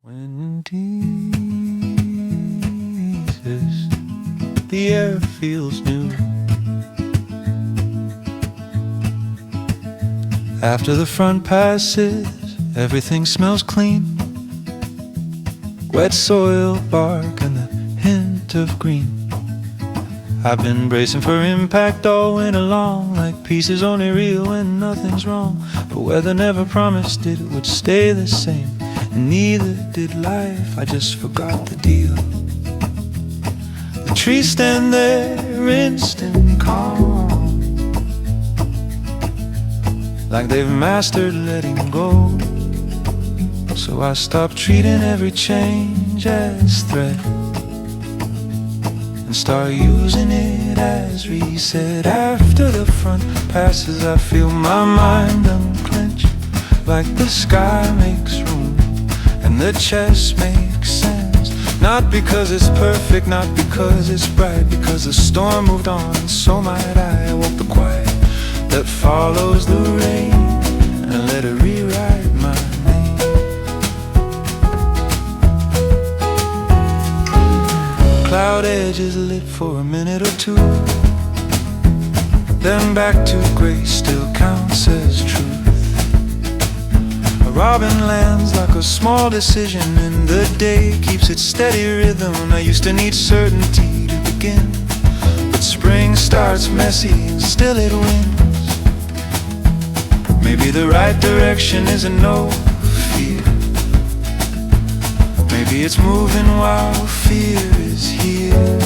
When Jesus, the air feels new. After the front passes, everything smells clean. Wet soil, bark, and the hint of green. I've been bracing for impact all winter long, like peace is only real when nothing's wrong. But weather never promised it would stay the same, and neither did life, I just forgot the deal. The trees stand there instant calm, like they've mastered letting go. So I stopped treating every change as threat and start using it as reset. After the front passes, I feel my mind unclench, like the sky makes room and the chest makes sense. Not because it's perfect, not because it's bright, because the storm moved on and so might I. I woke the quiet that follows the rain and let it rewrite my name. Cloud edges lit for a minute or two, then back to gray still counts as truth. A robin lands like a small decision in the day, keeps its steady rhythm. I used to need certainty to begin, but spring starts messy and still it wins. Maybe the right direction is a no fear. Maybe it's moving while fear is here.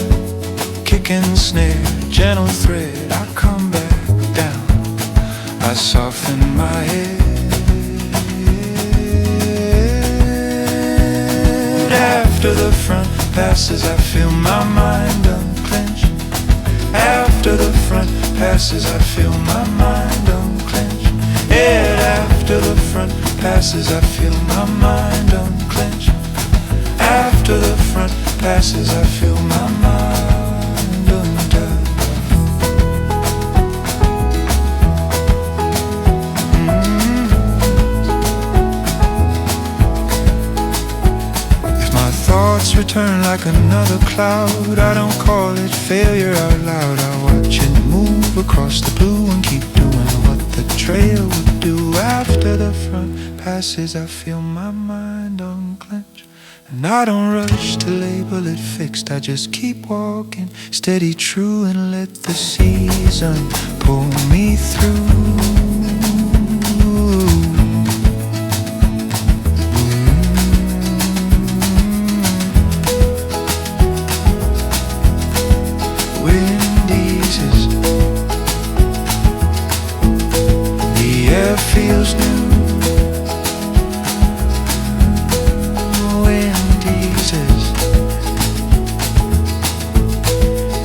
Kick and snare, gentle thread, I come back down. I soften my head. After the front passes, I feel my mind unclench. After the front passes, I feel my mind unclench. Yeah, after the front passes, I feel my mind unclench. After the front passes, I feel my mind undone. If my thoughts return like another cloud, I don't call it failure out loud. I watch it move across the blue and keep doing what the trail would do. After the front passes, I feel my mind unclench. And I don't rush to label it fixed, I just keep walking, steady true, and let the season pull me through. Wind eases, the air feels new.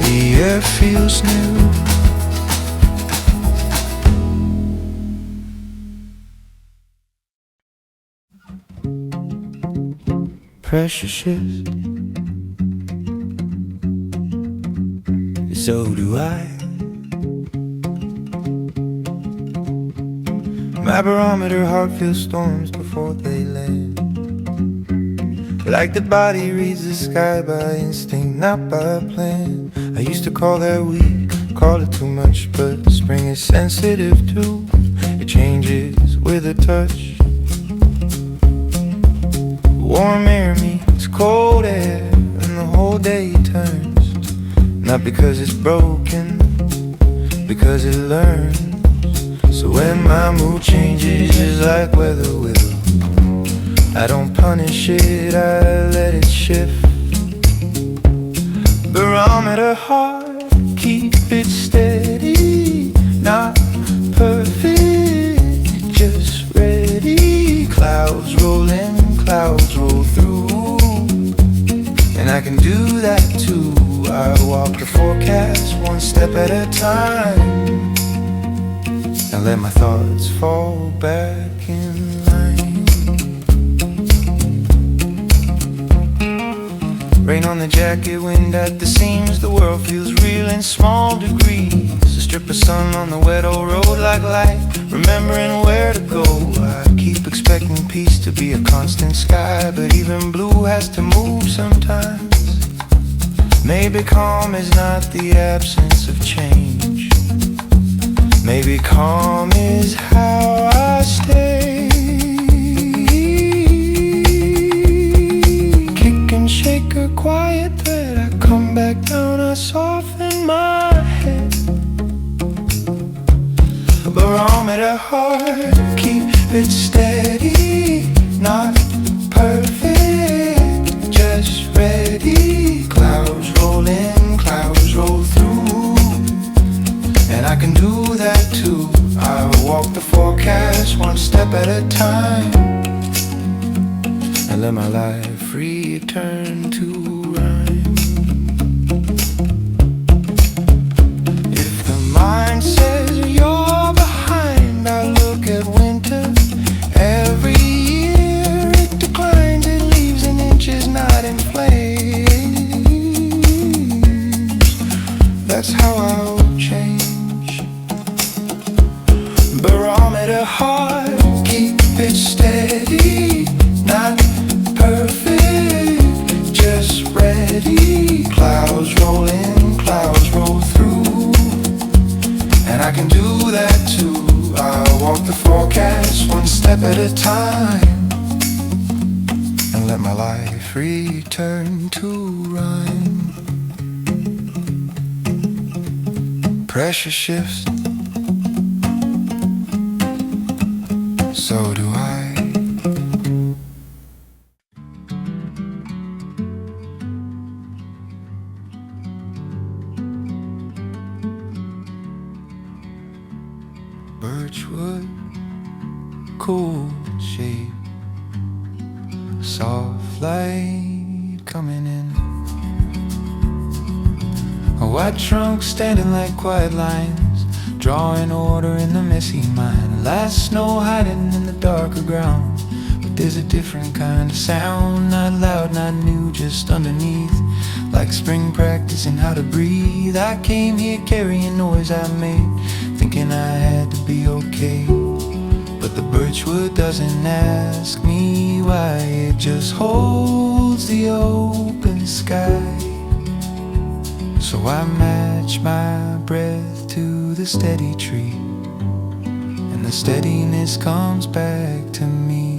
The air feels new. Pressure shifts, so do I. My barometer heart feels storms before they land, like the body reads the sky by instinct, not by plan. I used to call that weak, call it too much, but spring is sensitive too. It changes with a touch. Warm air meets cold air, and the whole day turns. Not because it's broken, because it learns. So when my mood changes, it's like weather will. I don't punish it, I let it shift. Barometer heart, keep it steady. Not perfect, just ready. Clouds rolling, clouds roll through, and I can do that too. I walk the forecast one step at a time, and let my thoughts fall back in line. Rain on the jacket, wind at the seams. The world feels real in small degrees. A strip of sun on the wet old road like light, remembering where to go. I keep expecting peace to be a constant sky, but even blue has to move sometimes. Maybe calm is not the absence of change. Maybe calm is how I stay. Kick and shake a quiet thread, I come back down, I soften my head. Barometer heart, keep it steady. Not perfect, just ready. Clouds roll in, clouds roll through, and I can do that too. I walk the forecast one step at a time, and let my life return to rhyme. If the mind says you're behind, I look at winter. Every year it declines, it leaves in inches, not in flames. That's how I'll change. Barometer heart, keep it steady. Not perfect, just ready. Clouds roll in, clouds roll through, and I can do that too. I'll walk the forecast one step at a time, and let my life return to rhyme. Pressure shifts, so do I. Birchwood, cool shade, soft light coming in. A white trunk standing like quiet lines, drawing order in the messy mind. Last snow hiding in the darker ground, but there's a different kind of sound. Not loud, not new, just underneath, like spring practicing how to breathe. I came here carrying noise I made, thinking I had to be okay, but the birchwood doesn't ask me why. It just holds the open sky. So I match my breath to the steady tree, and the steadiness comes back to me.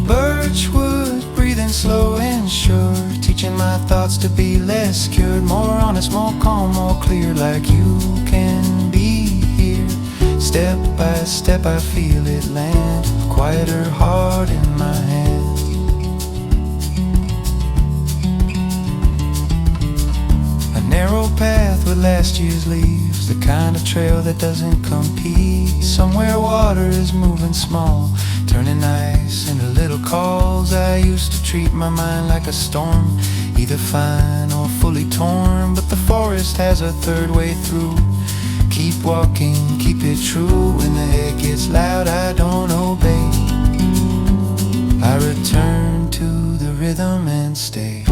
Birchwood breathing slow and sure, teaching my thoughts to be less cured, more honest, more calm, more clear, like you can be here. Step by step I feel it land, a quieter heart in my hand. A narrow path with last year's leaves, the kind of trail that doesn't compete. Somewhere water is moving small, turning ice into little calls. I used to treat my mind like a storm, either fine or fully torn, but the forest has a third way through. Keep walking, keep it true. When the head gets loud, I don't obey. I return to the rhythm and stay.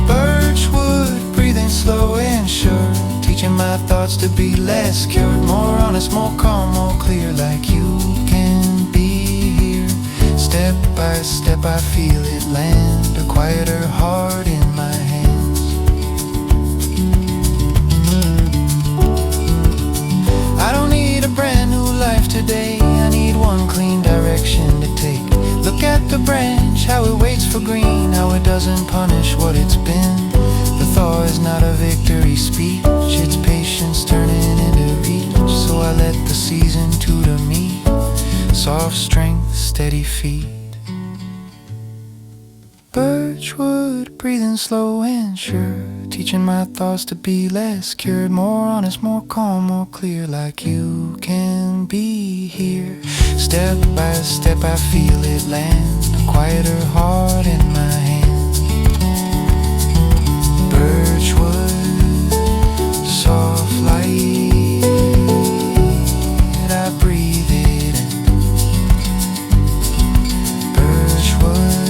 Birchwood breathing slow and sure, teaching my thoughts to be less cured, more honest, more calm, more clear, like you can be here. Step by step I feel it land, a quieter heart in my hands. I don't need a brand new life today, I need one clean direction to take. Look at the branch, how it waits for green, how it doesn't punish what it's been. The thaw is not a victory speech, it's patience turning into reach. So I let the season tutor me, soft strength, steady feet. Birchwood breathing slow and sure, teaching my thoughts to be less cured, more honest, more calm, more clear, like you can be here. Step by step I feel it land, a quieter heart in my hand. Birchwood, soft light, I breathe it in. Birchwood,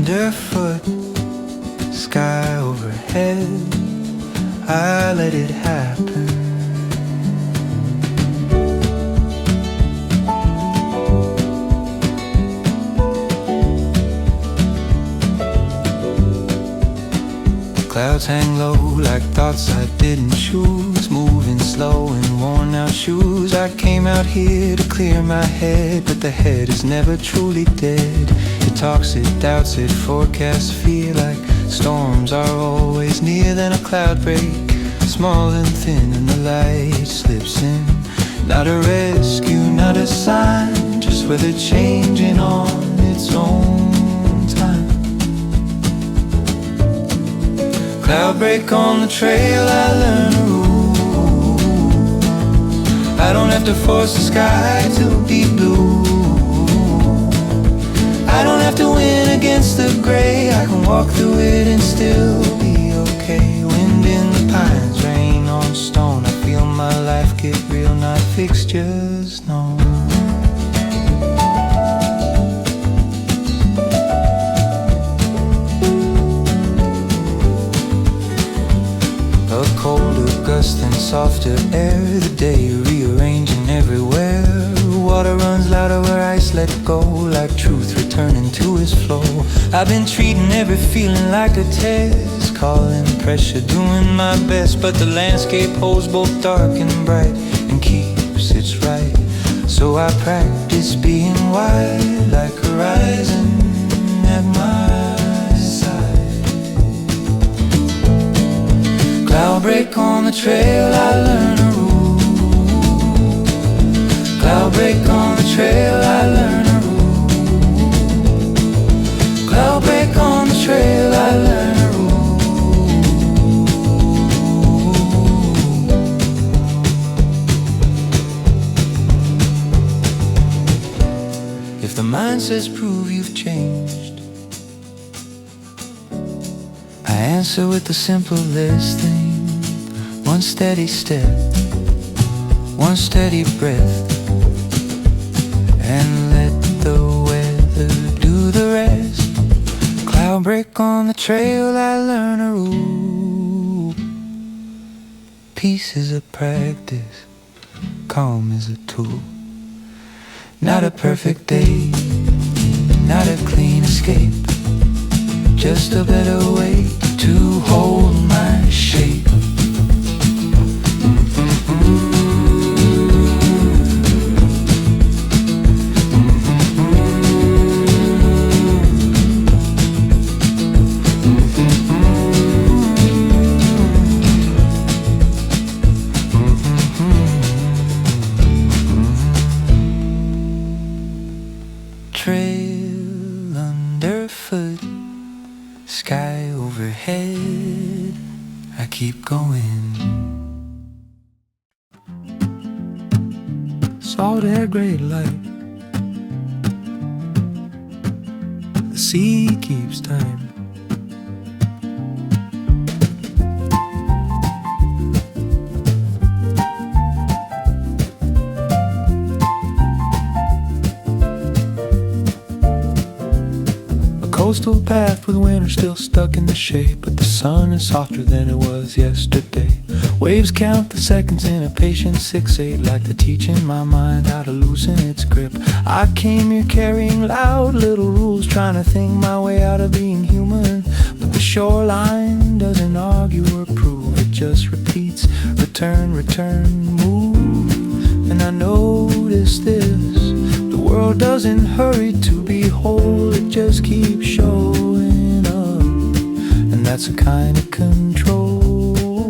underfoot, sky overhead, I let it happen. Clouds hang low like thoughts I didn't choose, moving slow in worn out shoes. I came out here to clear my head, but the head is never truly dead. It talks, it doubts, it forecasts fear like storms are always near. Then a cloud break, small and thin, and the light slips in. Not a rescue, not a sign, just weather changing on its own time. Cloudbreak on the trail, I learn a rule. I don't have to force the sky to be blue. I don't have to win against the gray. I can walk through it and still be okay. Wind in the pines, rain on stone. I feel my life get real, not fixtures, no. A colder gust and softer air, the day rearranging everywhere. Water runs louder where ice let go, like truth returning to its flow. I've been treating every feeling like a test, calling pressure, doing my best. But the landscape holds both dark and bright and keeps its right. So I practice being wide, like horizon at my side. Cloudbreak on the trail, I learn a rule. Cloudbreak on the trail, I learn a rule. Cloudbreak on the trail, I learn a rule. If the mind says prove you've changed, I answer with the simplest thing. One steady step, one steady breath, and let the weather do the rest. Cloudbreak on the trail, I learn a rule. Peace is a practice, calm is a tool. Not a perfect day, not a clean escape, just a better way to hold my shape. Trail underfoot, sky overhead, I keep going. Salt air, great light, the sea keeps time. Coastal path with winter still stuck in the shade, but the sun is softer than it was yesterday. Waves count the seconds in a patient 6/8, like they're teaching my mind how to loosen its grip. I came here carrying loud little rules, trying to think my way out of being human. But the shoreline doesn't argue or prove, it just repeats, return, return, move. And I noticed this, the world doesn't hurry to be whole, it just keeps showing up, and that's a kind of control.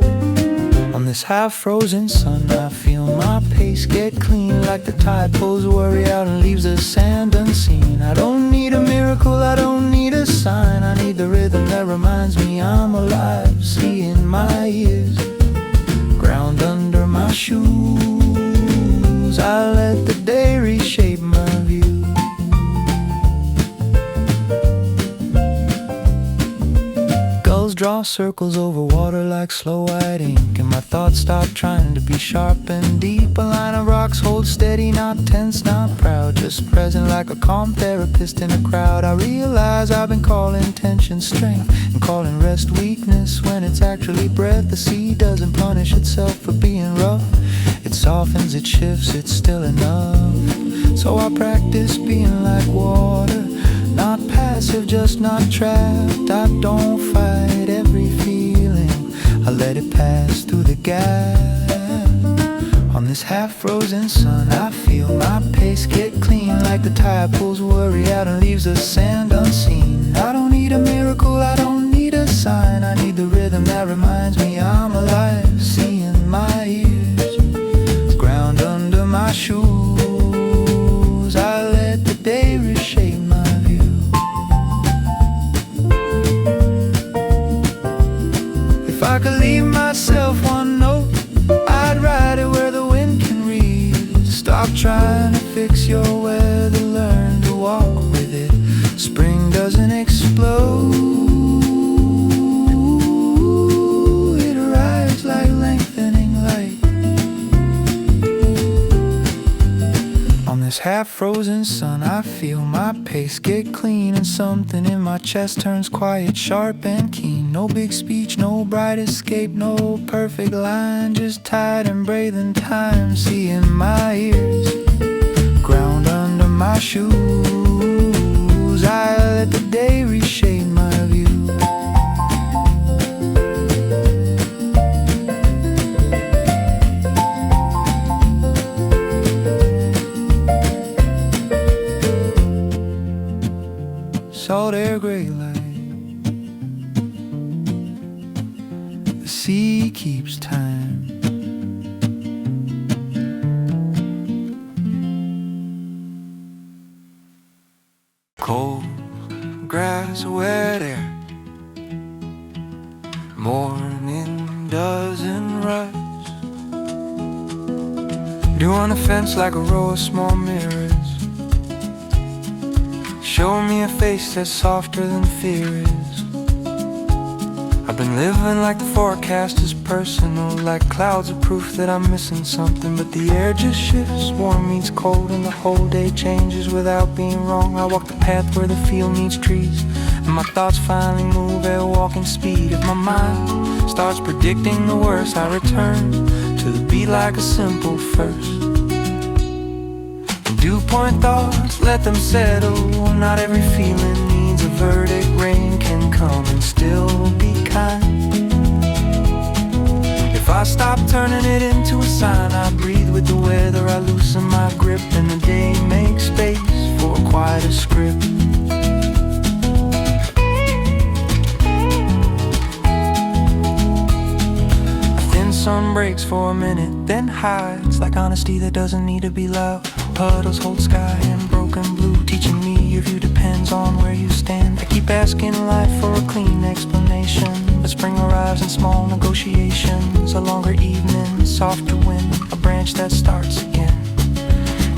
On this half-frozen sun, I feel my pace get clean, like the tide pulls worry out and leaves the sand unseen. I don't need a miracle, I don't need a sign, I need the rhythm that reminds me I'm alive. See in my ears, ground under my shoes, I let the day reshape my view. draw circles over water like slow white ink, and my thoughts stop trying to be sharp and deep. A line of rocks hold steady, not tense, not proud, just present like a calm therapist in a crowd. I realize I've been calling tension strength and calling rest weakness, when it's actually breath. The sea doesn't punish itself for being rough. It softens, it shifts, it's still enough. So I practice being like water, not passive, just not trapped. I don't fight every feeling, I let it pass through the gap. On this half-frozen sun, I feel my pace get clean, like the tide pulls worry out and leaves the sand unseen. I don't need a miracle, I don't need a sign, I need the rhythm that reminds me I'm alive. Seeing my ears, ground under my shoes, I let the day reshape my view. If I could leave myself one note, I'd write it where the wind can read. Stop trying to fix your weather, learn to walk with it. Spring doesn't explode, it arrives like lengthening light. On this half-frozen sun, I feel my pace get clean, and something in my chest turns quiet, sharp and keen. No big speech, no bright escape, no perfect line, just tide and breathing time. Seeing my ears, ground under my shoes, I let the day reshape my view. Salt air, gray light, the sea keeps time. Cold grass, wet air, morning doesn't rush. You on the fence like a row of small mirrors, show me a face that's softer than fear is. I've been living like the forecast is personal, like clouds are proof that I'm missing something. But the air just shifts, warm meets cold, and the whole day changes without being wrong. I walk the path where the field meets trees, and my thoughts finally move at walking speed. If my mind starts predicting the worst, I return to the beat like a simple first. Dewpoint thoughts, let them settle. Not every feeling needs a verdict. Rain can come and still be kind. If I stop turning it into a sign, I breathe with the weather, I loosen my grip, and the day makes space for a quieter script. A thin sun breaks for a minute, then hides like honesty that doesn't need to be loud. Puddles hold sky in broken blue, teaching me your view depends on where you stand. I keep asking life for a clean explanation, but spring arrives in small negotiations. A longer evening, softer wind, a branch that starts again.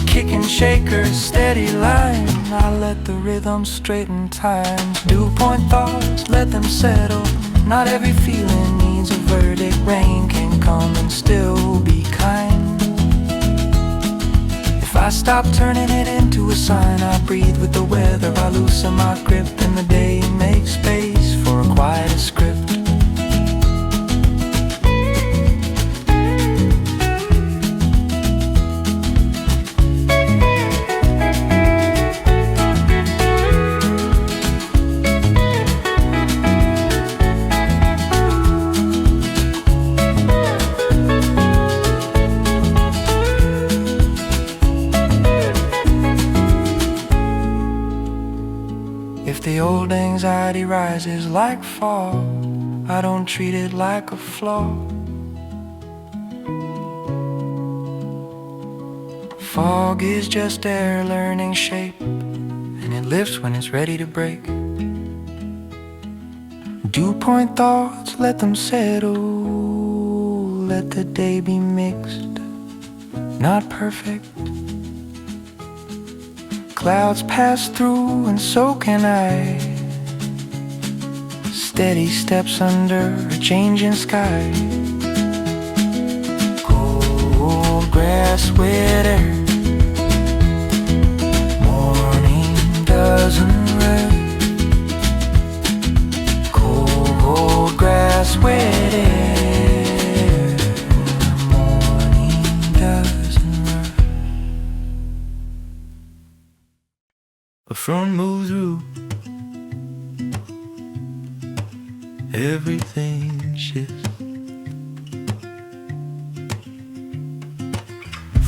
Kicking shakers, steady line, I let the rhythm straighten time. Dewpoint thoughts, let them settle. Not every feeling needs a verdict. Rain can come and still be kind. If I stop turning it into a sign, I breathe with the weather, I loosen my grip, and the day makes space for a quieter script. The old anxiety rises like fall, I don't treat it like a flaw. Fog is just air learning shape, and it lifts when it's ready to break. Dewpoint thoughts, let them settle. Let the day be mixed, not perfect. Clouds pass through and so can I. steady steps under a changing sky. Cold grass, wet air, morning doesn't rest. Cold grass, wet air, morning doesn't rest. A front moves through, everything shifts.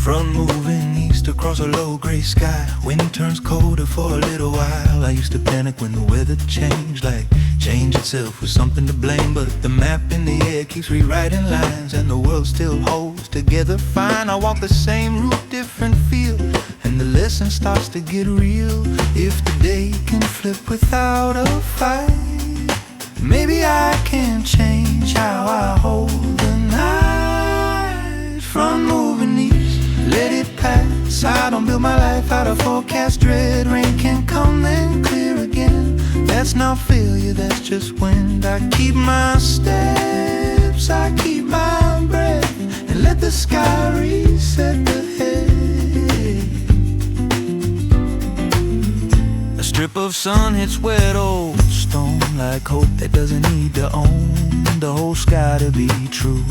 Front moving east across a low gray sky. Wind turns colder for a little while. I used to panic when the weather changed, like change itself was something to blame. But the map in the air keeps rewriting lines, and the world still holds together fine. I walk the same route, different feel, and the lesson starts to get real. If the day can flip without a fight, maybe I can change how I hold the night. Front moving east, let it pass. I don't build my life out of forecast dread. Rain can come then clear again. That's not failure, that's just wind. I keep my steps, I keep my breath, and let the sky reset the head. A strip of sun hits wet old stone, like hope that doesn't need to own the whole sky to be true.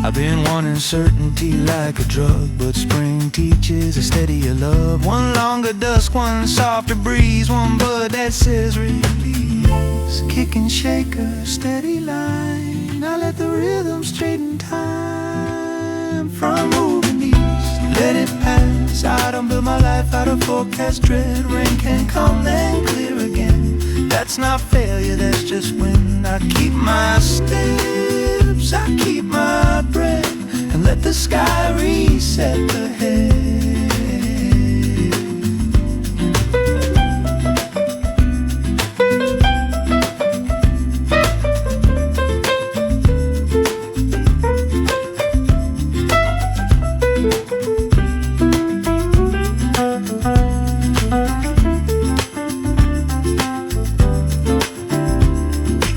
I've been wanting certainty like a drug, but spring teaches a steadier love. One longer dusk, one softer breeze, one bud that says release. Kick and shake a steady line, I let the rhythm straighten time. From moving east, let it pass. I don't build my life out of forecast dread. Rain can come then clear again. That's not failure, that's just wind. I keep my steps, I keep my breath, and let the sky reset the head.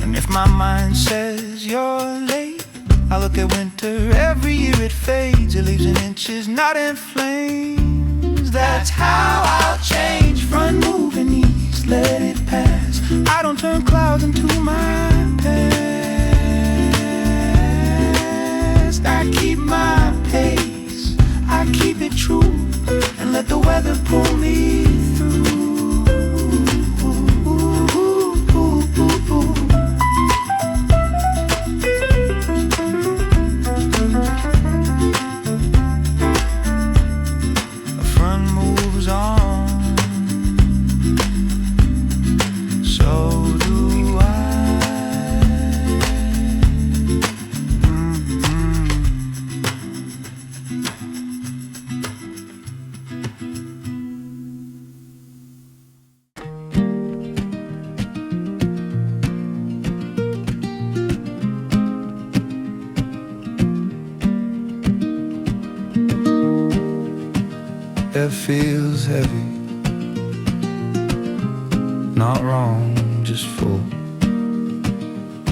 And if my mind says you're late, I look at winter, every year it fades. It leaves in inches, not in flames. That's how I'll change. Front moving east, let it pass. I don't turn clouds into my past. I keep my pace, I keep it true, and let the weather pull me through. It feels heavy, not wrong, just full.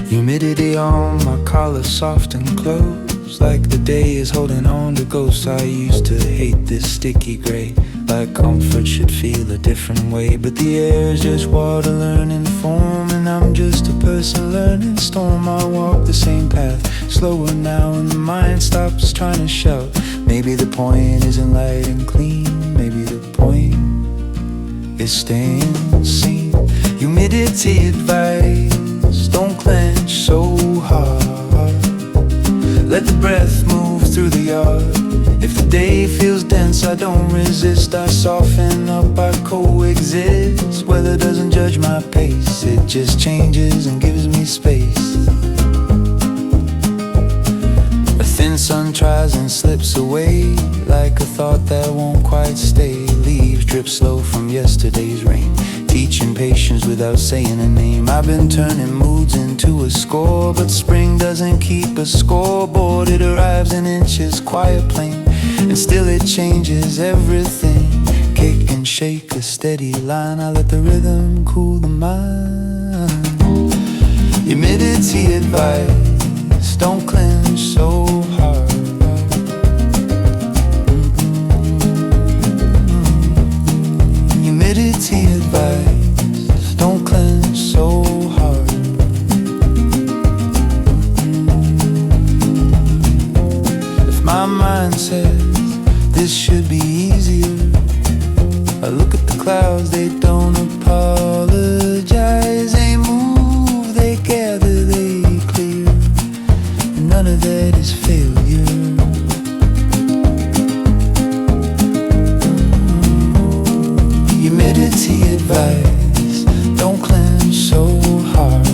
Humidity on my collar, soft and close, like the day is holding on to ghosts. I used to hate this sticky gray, like comfort should feel a different way. But the air is just water learning form, and I'm just a person learning storm. I walk the same path, slower now, and the mind stops trying to shout. Maybe the point isn't light and clean, maybe the point is staying seen. Humidity advice, don't clench so hard. Let the breath move through the yard. If the day feels dense, I don't resist. I soften up, I coexist. Weather doesn't judge my pace, it just changes and gives me space. A thin sun tries and slips away, like a thought that won't quite stay. Leaves drip slow from yesterday's rain, teaching patience without saying a name. I've been turning moods into a score, but spring doesn't keep a scoreboard. It arrives in inches, quiet plain, and still it changes everything. Kick and shake a steady line. I let the rhythm cool the mind. Humidity advice, don't clench so hard. Humidity advice, don't clench so hard. If my mind says this should be easier, I look at the clouds, they don't apologize. They move, they gather, they clear, and none of that is failure. Humidity advice, don't clench so hard.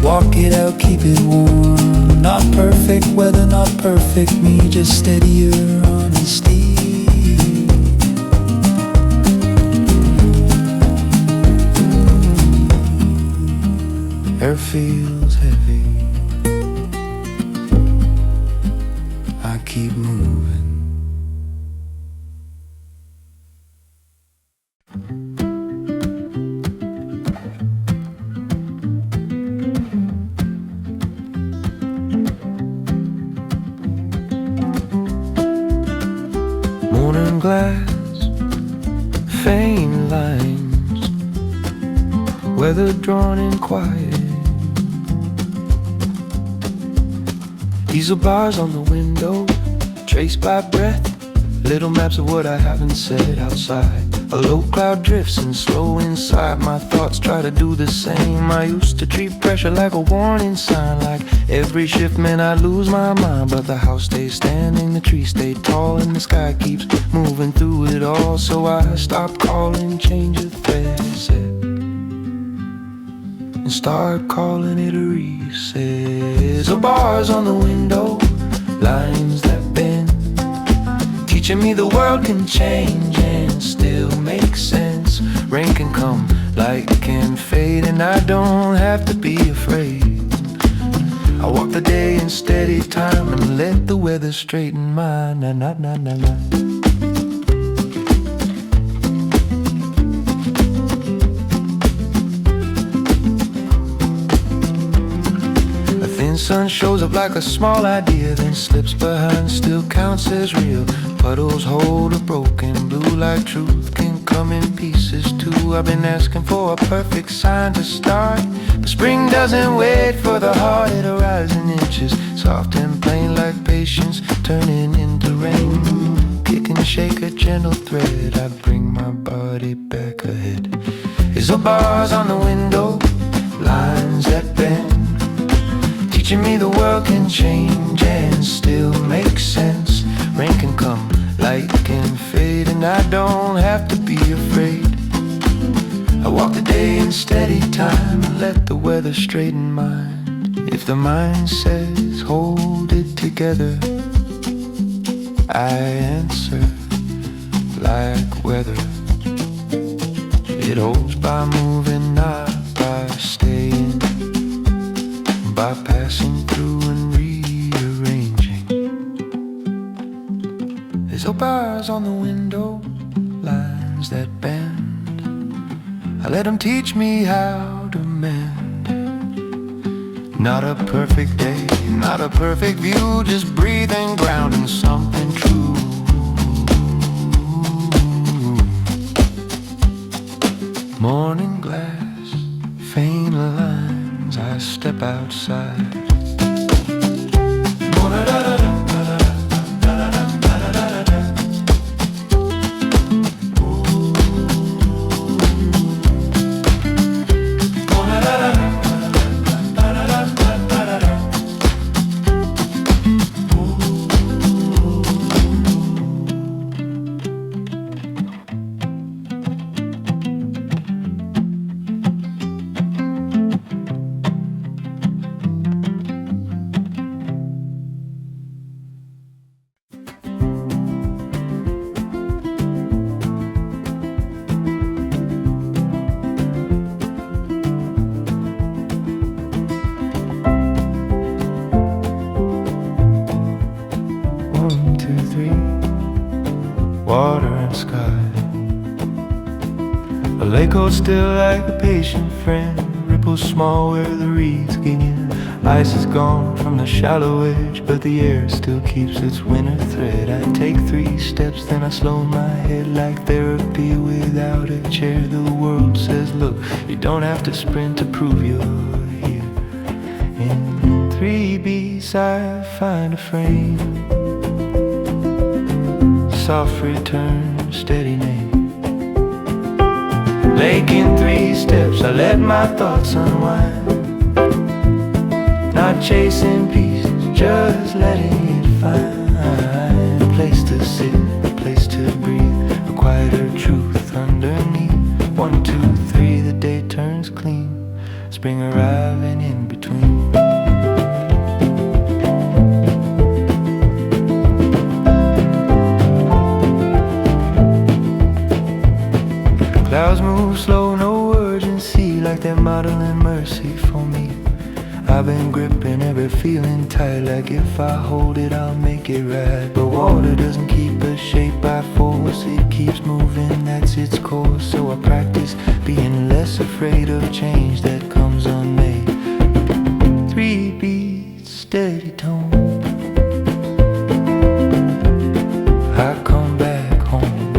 Walk it out, keep it warm. Not perfect weather, not perfect me, just steadier honesty. Air feels heavy, I keep moving. Morning glass, faint lines, weather drawn in quiet. Isobars on the window, traced by breath, little maps of what I haven't said outside. A low cloud drifts and slow inside, my thoughts try to do the same. I used to treat pressure like a warning sign, like every shift meant I lose my mind. But the house stays standing, the trees stay tall, and the sky keeps moving through it all. So I stopped calling, change of thread, and start calling it a reset. So bars on the window, lines that bend, teaching me the world can change and still make sense. Rain can come, light can fade, and I don't have to be afraid. I walk the day in steady time and let the weather straighten mine. Na na na na na. Sun shows up like a small idea, then slips behind, still counts as real. Puddles hold a broken blue, like truth can come in pieces too. I've been asking for a perfect sign to start, but spring doesn't wait for the heart, it arrives in inches, soft and plain like patience turning into rain. Kick and shake a gentle thread, I bring my body back ahead. Isobars on the window, lines that bend, teaching me the world can change and still make sense. Rain can come, light can fade, and I don't have to be afraid. I walk the day in steady time and let the weather straighten mine. If the mind says hold it together, I answer like weather. It holds by moving, not by staying, by passing through and rearranging. There's bars on the window, lines that bend, I let them teach me how to mend. Not a perfect day, not a perfect view, just breathing, grounding something true. Morning glass, faint lines, I step outside. Lake holds still like a patient friend, ripples small where the reeds begin. Ice is gone from the shallow edge, but the air still keeps its winter thread. I take 3 steps, then I slow my head like therapy without a chair. The world says, look, you don't have to sprint to prove you're here. In 3 beats I find a frame, soft return, steady name. Lake in 3 steps, I let my thoughts unwind. Not chasing pieces, just letting it find a place to sit, a place to breathe, a quieter truth underneath. 1, 2, 3, the day turns clean, spring arriving in between. Clouds move slow, no urgency, like they're modeling mercy for me. I've been gripping every feeling tight, like if I hold it I'll make it right. But water doesn't keep a shape by force, it keeps moving, that's its course. So I practice being less afraid of change that comes unmade. 3 beats, steady tone, I come back home.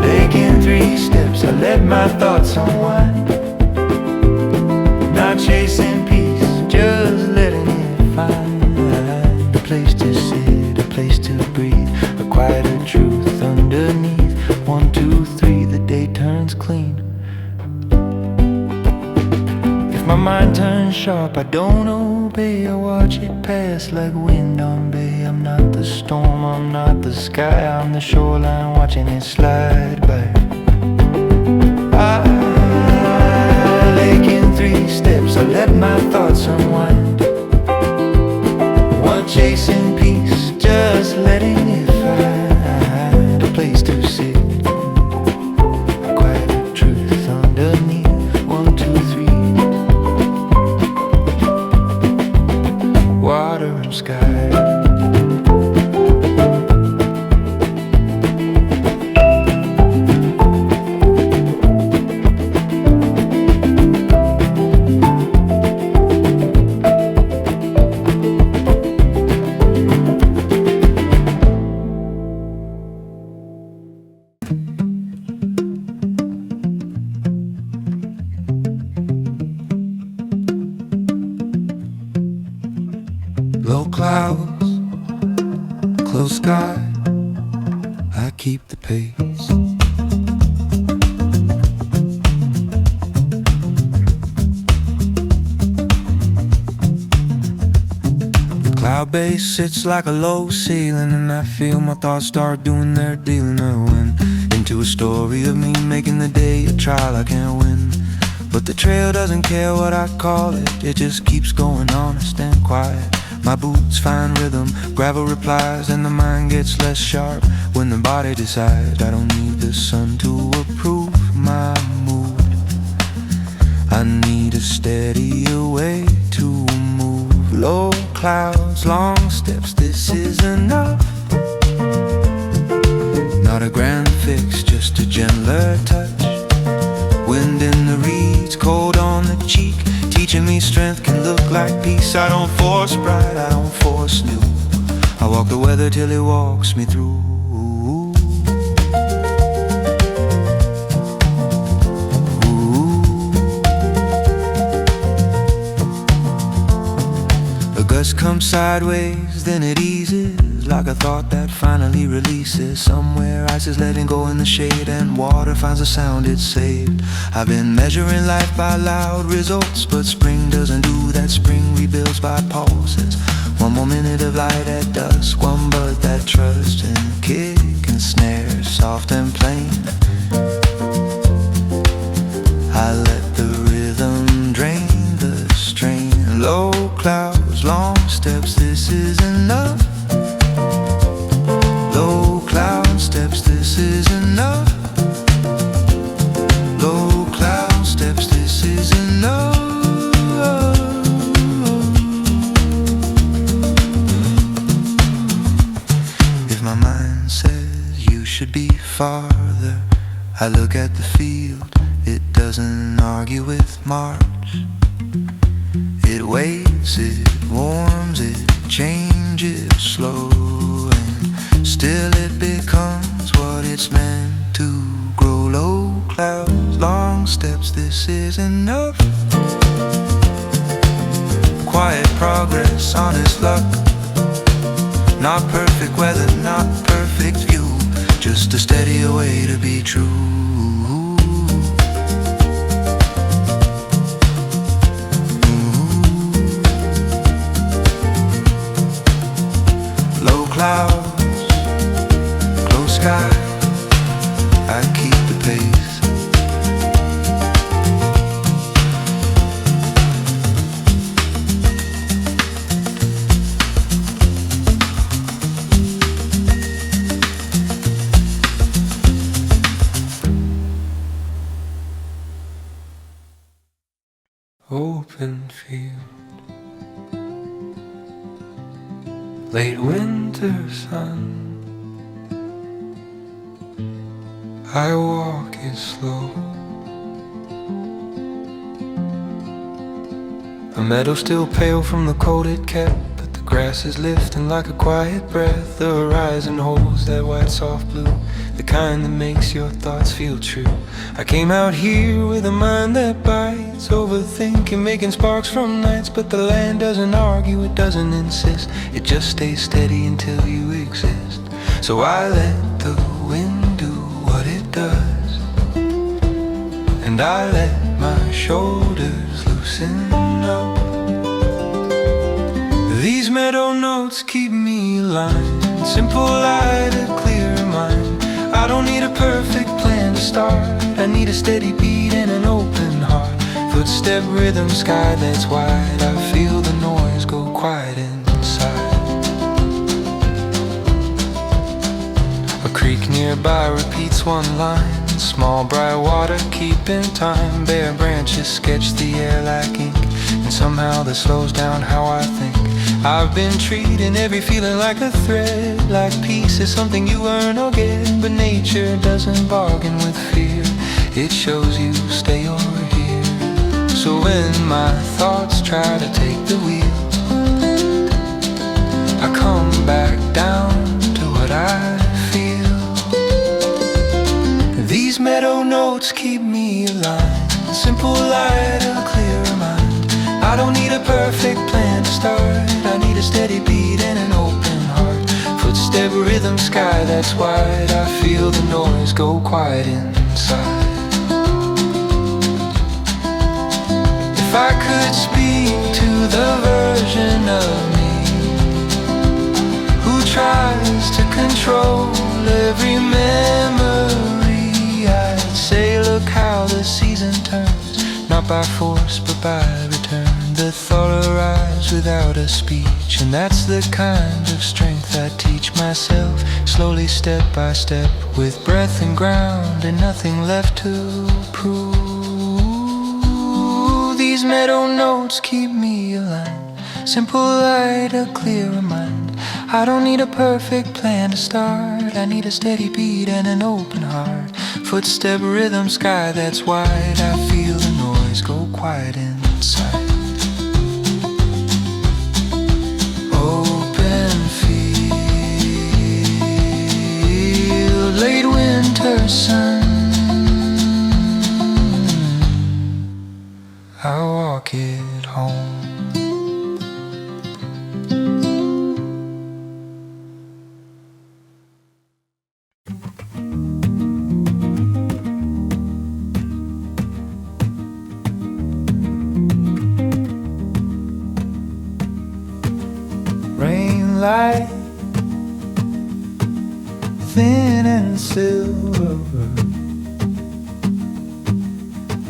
Lake in 3 steps, I let my thoughts unwind. Not chasing peace, just letting it find a place to sit, a place to breathe, a quieter truth underneath. 1, 2, 3, the day turns clean. If my mind turns sharp, I don't obey, I watch it pass like wind on bay. I'm not the storm, I'm not the sky, I'm the shoreline watching it slide by. Lake in 3 steps, I let my thoughts unwind. 1 chasing peace, just letting it find a place to sit, a quiet truth underneath. 1, 2, 3, water and sky. Low clouds, close sky, I keep the pace. The cloud base sits like a low ceiling, and I feel my thoughts start doing their dealing. I went into a story of me making the day a trial I can't win. But the trail doesn't care what I call it, it just keeps going on. I stand quiet, my boots find rhythm, gravel replies, and the mind gets less sharp when the body decides. I don't need the sun to approve my mood, I need a steadier way to move. Low clouds, long steps, this is enough. Not a grand fix, just a gentler touch. Wind in the reeds, cold on the cheek, teaching me strength can look like peace. I don't force pride, I don't force new, I walk the weather till it walks me through. A gust comes sideways, then it eases, like a thought that finally releases. Somewhere ice is letting go in the shade, and water finds a sound it saved. I've been measuring life by loud results, but spring doesn't do that. Spring rebuilds by pulses. 1 more minute of light at dusk, 1 bud that trusts in kick and snare, soft and plain. I let the rhythm drain the strain. Low clouds, long steps, this is enough. Low cloud steps, this is enough. Low cloud steps, this is enough. If my mind says you should be farther, I look at the field, it doesn't argue with March. It waits, it warms, it changes slow, and still it becomes what it's meant to grow. Low clouds, long steps, this is enough. Quiet progress, honest luck. Not perfect weather, not perfect view, just a steadier way to be true. Clouds, close sky, I keep the pace. Open field, late winter sun, I walk it slow. A meadow still pale from the cold it kept, but the grass is lifting like a quiet breath. The horizon holds that white soft blue, the kind that makes your thoughts feel true. I came out here with a mind that bites, overthinking, making sparks from nights. But the land doesn't argue, it doesn't insist, it just stays steady until you exist. So I let the wind do what it does, and I let my shoulders loosen up. These meadow notes keep me aligned, simple light, a clear mind. I don't need a perfect plan to start, I need a steady beat and an open heart. Footstep, rhythm, sky that's wide, I feel the noise go quiet inside. A creek nearby repeats one line, small bright water keeping time. Bare branches sketch the air like ink, and somehow this slows down how I think. I've been treating every feeling like a thread, like peace is something you earn or get. But nature doesn't bargain with fear, it shows you stay over here. So when my thoughts try to take the wheel, I come back down to what I feel. These meadow notes keep me aligned, simple light, a clear mind. I don't need a perfect plan to start, I need a steady beat and an open heart. Footstep, rhythm, sky that's wide, I feel the noise go quiet inside. If I could speak to the version of me who tries to control every memory, I'd say look how the season turns, not by force but by return. The thought arrives without a speech, and that's the kind of strength I teach myself, slowly step by step, with breath and ground and nothing left to prove. These meadow notes keep me aligned, simple light, a clearer mind. I don't need a perfect plan to start, I need a steady beat and an open heart. Footstep, rhythm, sky that's wide, I feel the noise go quiet inside. Open field, late winter sun, I walk it home. Rainlight, thin and silver,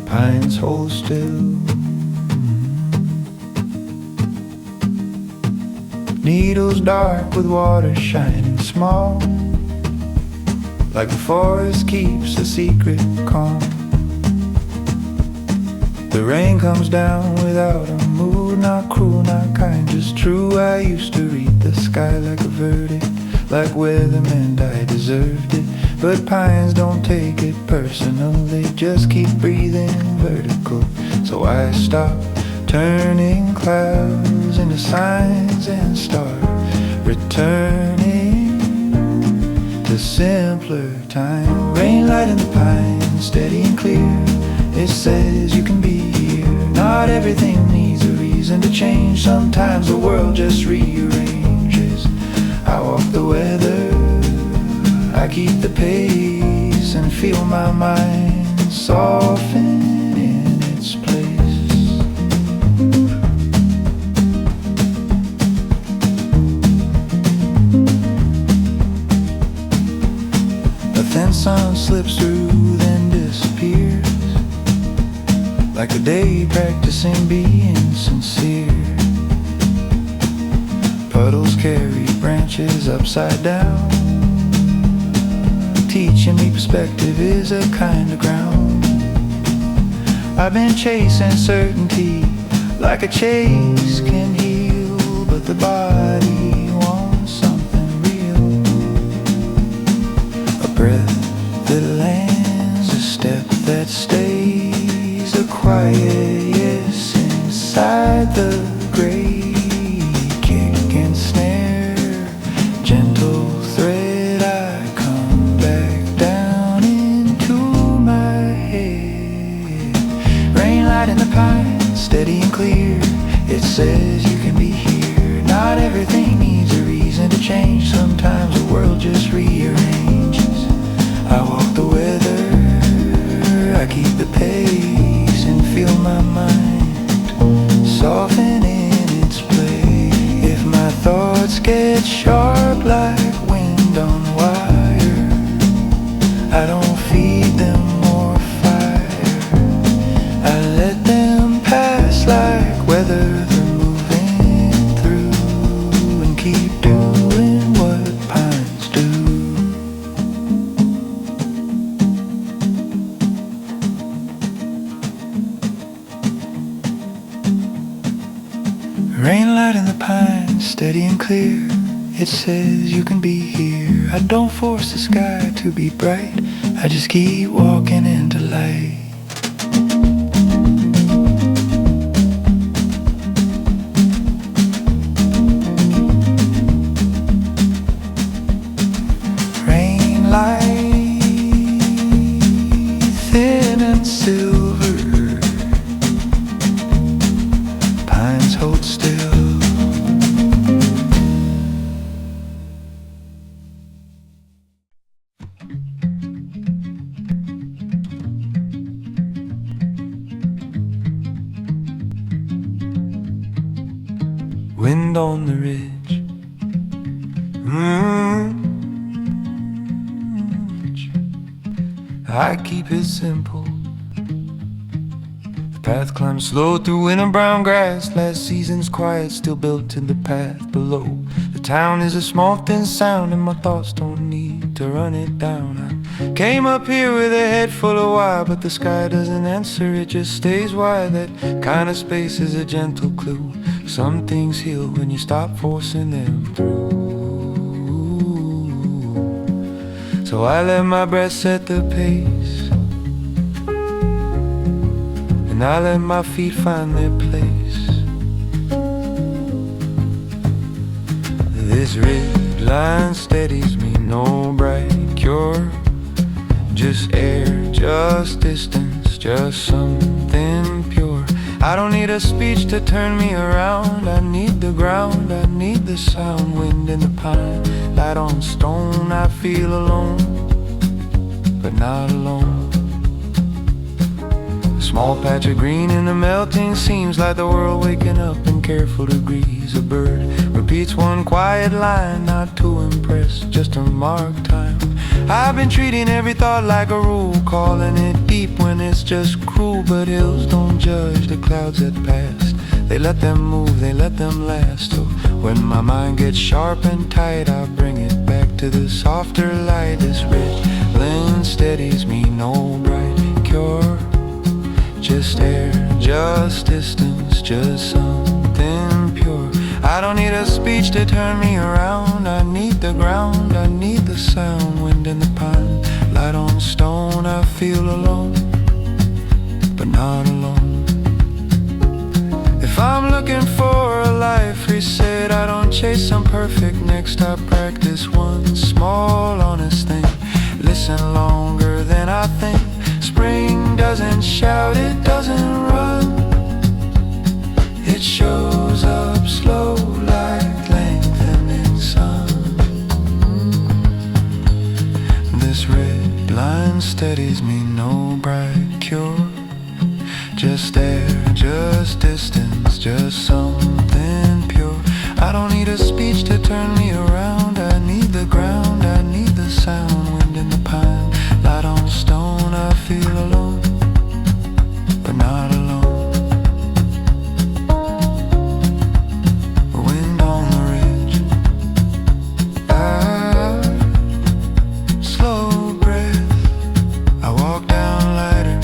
pines hold still. Needles dark with water shining small, like the forest keeps a secret calm. The rain comes down without a mood, not cruel, not kind, just true. I used to read the sky like a verdict, like weathermen, I deserved it. But pines don't take it personal, they just keep breathing vertical. So I stop turning clouds into signs and start returning to simpler time. Rainlight in the pines, steady and clear. It says you can be here. Not everything needs a reason to change. Sometimes the world just rearranges. I walk the weather, I keep the pace, and feel my mind soften in its place. A thin sun slips through, then disappears, like a day practicing being sincere. Puddles carry branches upside down, teaching me perspective is a kind of ground. I've been chasing certainty, like a chase can heal, but the body wants something real. A breath that lands, a step that stays, a quiet yes inside the grave. Kick and snare, gentle thread, I come back down into my head. Rainlight in the pines, steady and clear. It says you can be here. Not everything needs a reason to change. Sometimes the world just rearranges. I walk the weather, I keep the pace, and feel my mind soften in its place. If my thoughts get sharp like wind on wire, I don't feed them more fire. I let them pass like weather they're moving through, and keep doing what pines do. Rainlight in the pines, steady and clear. It says you can be here. I don't force the sky to be bright, I just keep walking into light. Rainlight, thin and silver, pines hold still. Wind on the ridge, I keep it simple. The path climbs slow through winter brown grass. Last season's quiet still built in the path below. The town is a small thin sound, and my thoughts don't need to run it down. I came up here with a head full of why, but the sky doesn't answer, it just stays wide. That kind of space is a gentle clue. Some things heal when you stop forcing them through. So I let my breath set the pace, and I let my feet find their place. This ridgeline steadies me, no bright cure, just air, just distance, just something pure. I don't need a speech to turn me around. I need the ground, I need the sound. Wind in the pine, light on stone. I feel alone, but not alone. A small patch of green in the melting seems like the world waking up in careful degrees. A bird repeats one quiet line, not to impress, just to mark time. I've been treating every thought like a rule, calling it deep when it's just cruel. But hills don't judge the clouds that passed, they let them move, they let them last. So when my mind gets sharp and tight, I bring it back to the softer light. This ridgeline steadies me, no bright cure, just air, just distance, just something pure. I don't need a speech to turn me around. I need the ground, I need the sound. Wind in the pine, light on stone. I feel alone, but not alone. If I'm looking for a life reset, I don't chase some perfect next. I practice one small honest thing. Listen longer than I think. Spring doesn't shout, it doesn't run. It shows up slow like lengthening sun. This red line steadies me, no bright cure. Just air, just distance, just something pure. I don't need a speech to turn me around. I need the ground, I need the sound. Wind in the pine, light on stone. I feel alone, but not alone. Wind on the ridge, slow breath. I walk down lighter.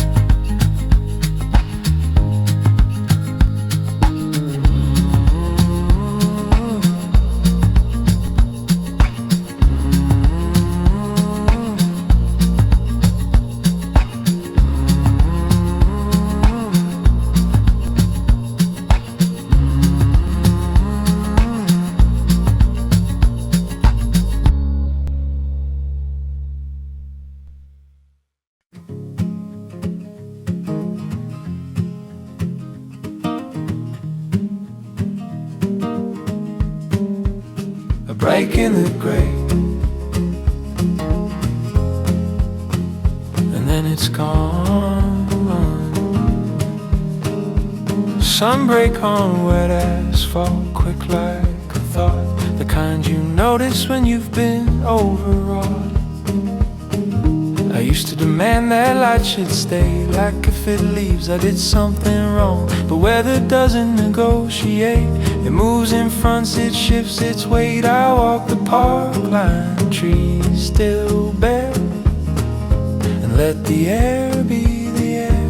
Break in the gray, and then it's gone. Sunbreak on wet asphalt, quick like a thought. The kind you notice when you've been overwrought. I used to demand that light should stay, like if it leaves I did something wrong. But weather doesn't negotiate, it moves in fronts, it shifts its weight. I walk the park line, trees still bare, and let the air be the air.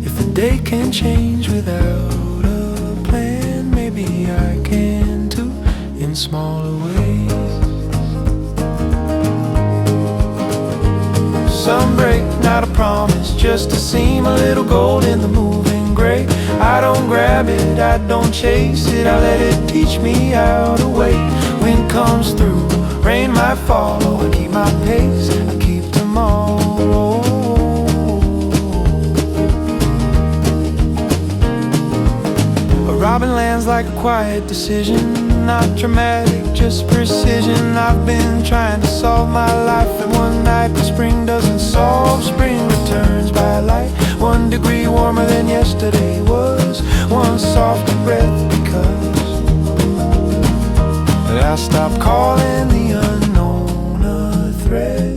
If the day can change without a plan, maybe I can too, in smaller ways. Sunbreak, not a promise, just a seam, a little gold in the moving gray. I don't grab it, I don't chase it, I let it teach me how to wait. Wind comes through, rain might follow, I keep my pace, I keep tomorrow. A robin lands like a quiet decision, not dramatic, just precision. I've been trying to solve my life in one night, but spring doesn't solve. Spring returns by light, 1 degree warmer than yesterday was, one softer breath, because I stopped calling the unknown a threat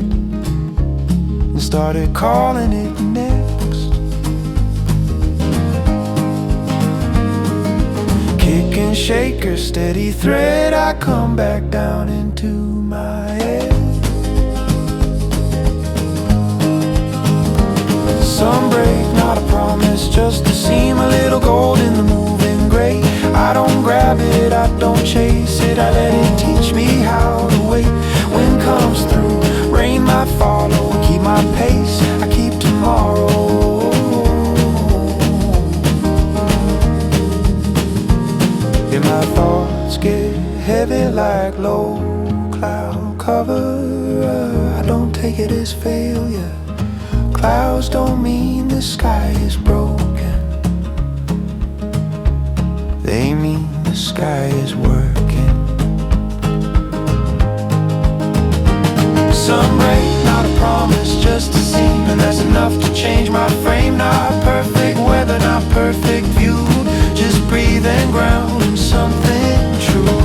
and started calling it next. Kick and shaker, steady thread, I come back down into my head. Sunbreak, not a promise, just a seam, a little gold in the moving gray. I don't grab it, I don't chase it, I let it teach me how to wait. Wind comes through, rain might follow, keep my pace, I keep tomorrow. Yeah, my thoughts get heavy like low cloud cover. I don't take it as failure. Clouds don't mean the sky is broken, they mean the sky is working. Sunbreak, not a promise, just a seam, and that's enough to change my frame. Not perfect weather, not perfect view, just breathe and ground in something true.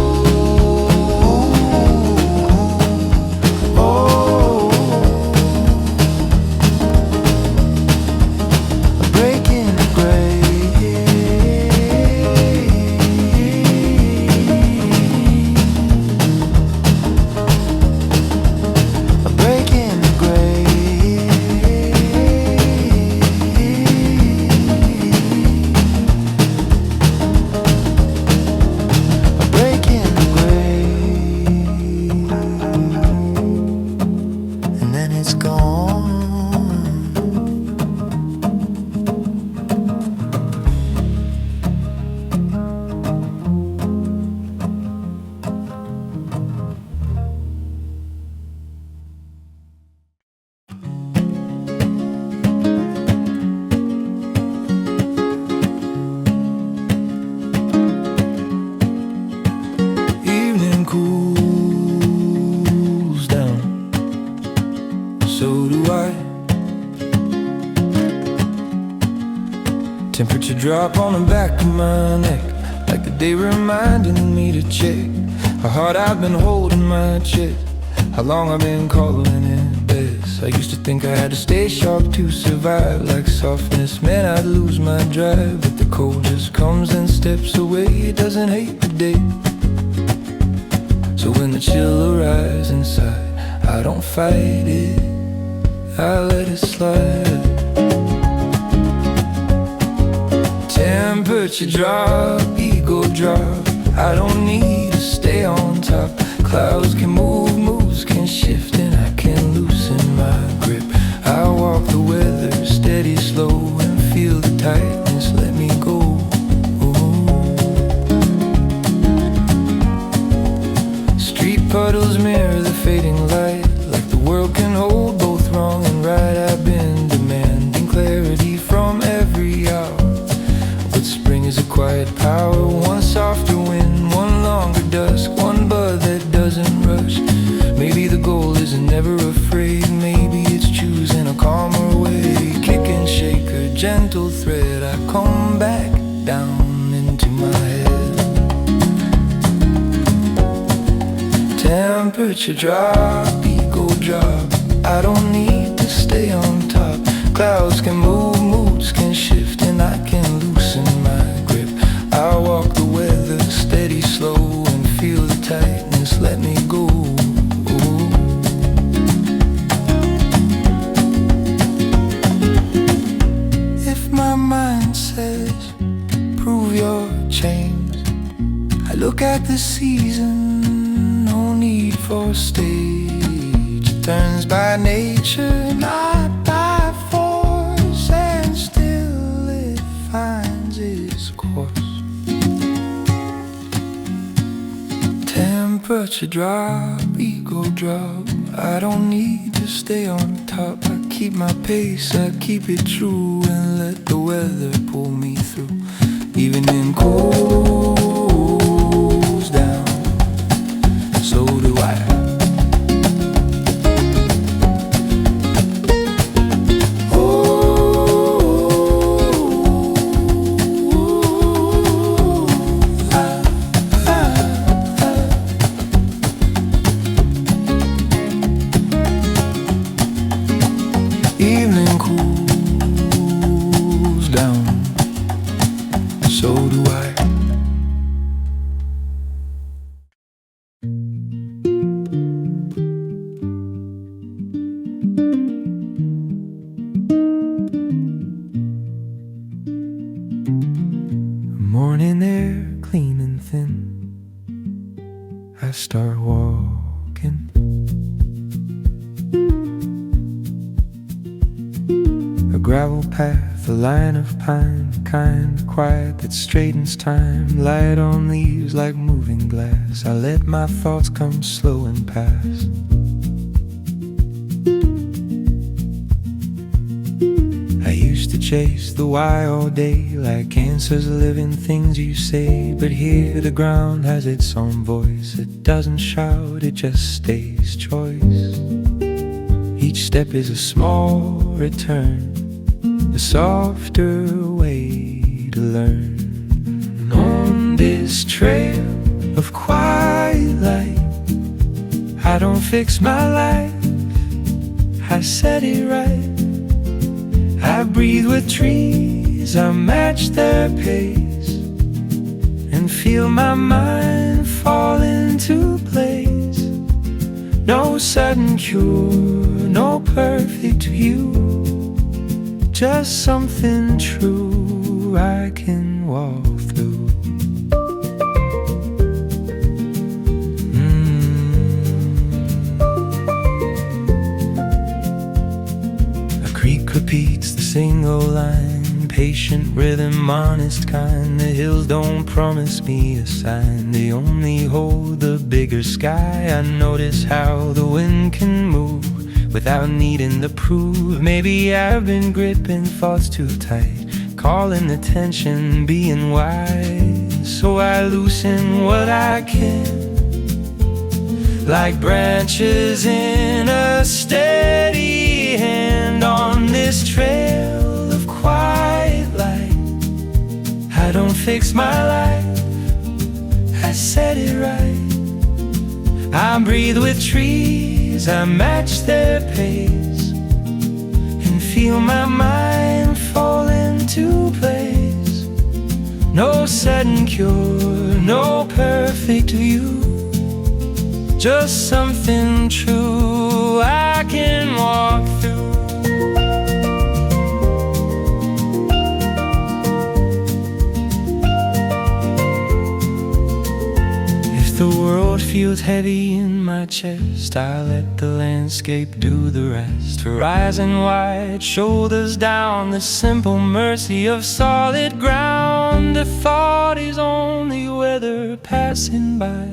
Temperature drop on the back of my neck, like the day reminding me to check how hard I've been holding my chest, how long I've been calling it best. I used to think I had to stay sharp to survive, like softness meant I'd lose my drive. But the cold just comes and steps away, it doesn't hate the day. So when the chill arrives inside, I don't fight it, I let it slide. Temperature drop, ego drop, I don't need to stay on top. Clouds can move, moves can shift, and I can loosen my grip. I walk the weather steady, slow, and feel the tightness let me go. Street puddles mirror the fading light, like the world can hold both wrong and right. I've been demanding clarity from every hour, but spring is a quiet power. One softer wind, one longer dusk, one bud that doesn't rush. Maybe the goal is never afraid, maybe it's choosing a calmer way. Kick and shake a gentle thread, I come back down into my head. Temperature drop, ego drop, I don't need to stay on top. Clouds can move, moods can shift, and I can loosen my grip. I walk the weather steady, slow, and feel the tightness let me go. If my mind says prove your change, I look at the season, no need for a stage. It turns by nature, not by force, and still it finds its course. Temperature drop, ego drop, I don't need to stay on top. I keep my pace, I keep it true, and let the weather pull me through. Even in cools down, so do I. Evening cools down, so do I. Morning air clean and thin, I start walking. A gravel path, a line of pine, kind of quiet that straightens time. Light on leaves like moving glass, I let my thoughts come slow and pass. I used to chase the why all day, like answers living things you say. But here the ground has its own voice, it doesn't shout, it just stays choice. Each step is a small return, a softer way to learn. On this trail of quiet light, I don't fix my life, I set it right. I breathe with trees, I match their pace, and feel my mind fall into place. No sudden cure, no perfect view, just something true I can walk through. A creek repeats the single line, patient rhythm, honest kind. The hills don't promise me a sign, they only hold the bigger sky. I notice how the wind can move without needing to prove. Maybe I've been gripping thoughts too tight, calling attention, being wise. So I loosen what I can, like branches in a steady hand. On this trail of quiet light, fix my life, I set it right. I breathe with trees, I match their pace, and feel my mind fall into place. No sudden cure, no perfect view, just something true I can walk through. If the world feels heavy in my chest, I let the landscape do the rest. Horizon wide, shoulders down, the simple mercy of solid ground. A thought is only weather passing by.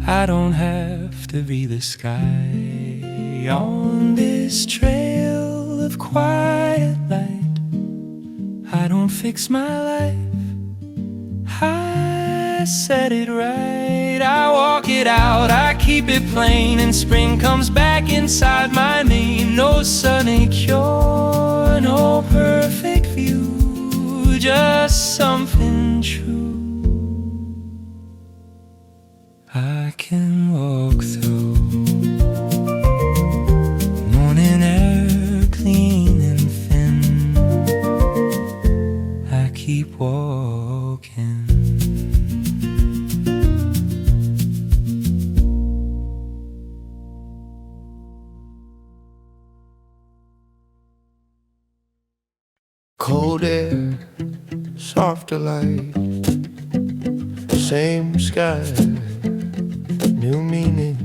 I don't have to be the sky on this trail of quiet light. I don't fix my life, I set it right. I walk it out, I keep it plain, and spring comes back inside my mane. No sudden cure, no perfect view, just something true I can walk through. Morning air clean and thin, I keep walking. Cold air, softer light, same sky, new meaning.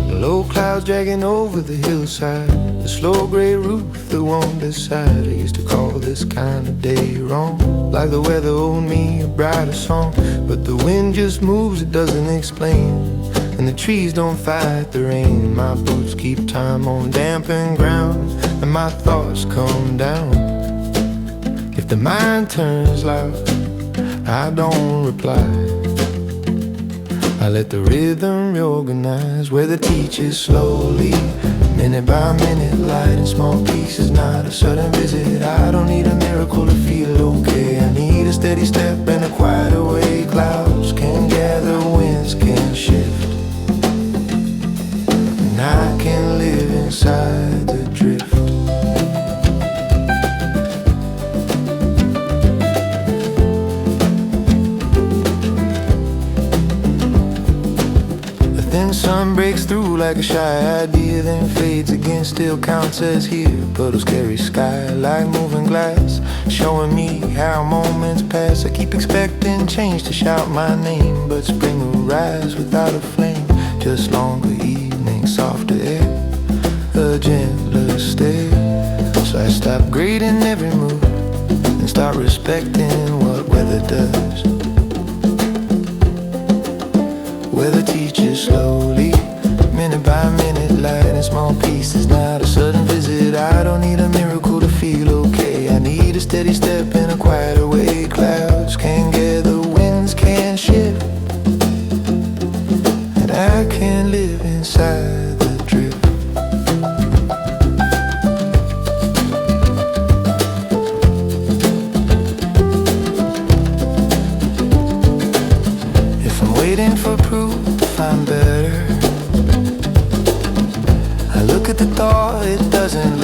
Low clouds dragging over the hillside, the slow grey roof that won't decide. I used to call this kind of day wrong, like the weather owed me a brighter song. But the wind just moves, it doesn't explain, and the trees don't fight the rain. My boots keep time on dampened ground, and my thoughts come down. If the mind turns loud, I don't reply. I let the rhythm reorganize, where the teaches slowly, minute by minute, light in small pieces, not a sudden visit. I don't need a miracle to feel okay, I need a steady step and a quieter way. Clouds can gather, winds can shift, and I can live inside the drift. Then sun breaks through like a shy idea, then fades again, still counts as here. Puddles carry sky like moving glass, showing me how moments pass. I keep expecting change to shout my name, but spring will rise without a flame. Just longer evenings, softer air, a gentler stare. So I stop grading every move and start respecting what weather does. Weather teaches slowly, minute by minute, light in small pieces, not a sudden visit. I don't need a miracle to feel okay, I need a steady step in a quieter way. Clouds can gather, winds can shift, and I can live inside the drift. If I'm waiting for proof, I'm better. I look at the thought, it doesn't